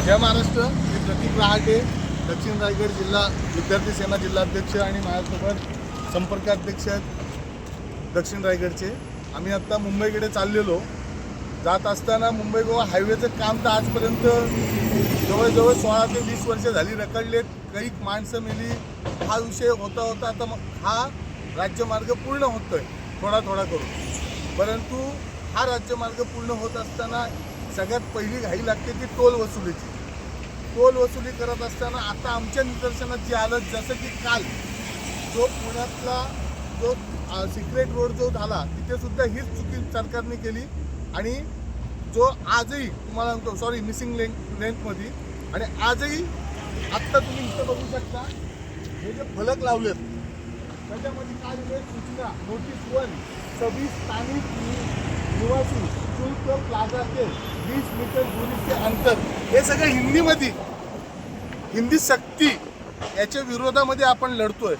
जय महाराष्ट्र. मी प्रतीक रहाटे, दक्षिण रायगड जिल्हा विद्यार्थी सेना जिल्हाध्यक्ष आणि माझ्यासोबत संपर्काध्यक्ष आहेत दक्षिण रायगडचे. आम्ही आत्ता मुंबईकडे चाललेलो. जात असताना मुंबई गोवा हायवेचं काम तर आजपर्यंत जवळजवळ 16 ते 20 वर्ष झाली रखडलेत. काही माणसं मेली, हा विषय होता. आता मग हा राज्यमार्ग पूर्ण होतोय थोडा करून. परंतु हा राज्यमार्ग पूर्ण होत असताना सगळ्यात पहिली घाई लागते ती टोल वसुलीची. टोल वसुली करत असताना आता आमच्या निदर्शनात जे आलं, जसं की काल जो पुण्यातला जो सिक्रेट रोड जो झाला तिथे सुद्धा हीच चुकी सरकारने केली. आणि जो आजही तुम्हाला म्हणतो मिसिंग लेंथमध्ये आणि आजही आत्ता तुम्ही इथं बघू शकता हे जे फलक लावलेत त्याच्यामध्ये काय दिले, सूचना नोटीस 1 26 स्थानिक निवासी शुल्क प्लाझा के 20 मीटर दूरी के अंतर. हे सगळं हिंदीमध्ये, हिंदी सक्ती याच्या विरोधामध्ये आपण लढतोय.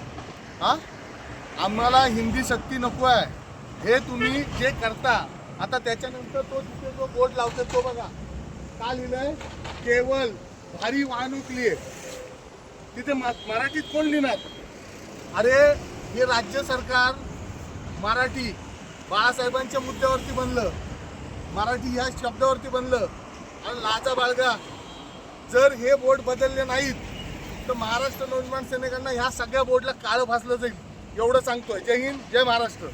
आम्हाला हिंदी सक्ती नको आहे. हे तुम्ही जे करता आता त्याच्यानंतर तो तिथे जो बोर्ड लावतो तो बघा का लिहिलंय, केवळ भारी वाहतूक लिए. तिथे मराठीत कोण लिहिणार? अरे हे राज्य सरकार मराठी बाळासाहेबांच्या मुद्द्यावरती बनलं, मराठी ह्या शब्दावरती बनलं. आणि लाजा बाळगा, जर हे बोर्ड बदलले नाहीत तर महाराष्ट्र नवनिर्माण सेनेकडनं ह्या सगळ्या बोर्डला काळं फासलं जाईल. एवढं सांगतोय. जय हिंद, जय महाराष्ट्र.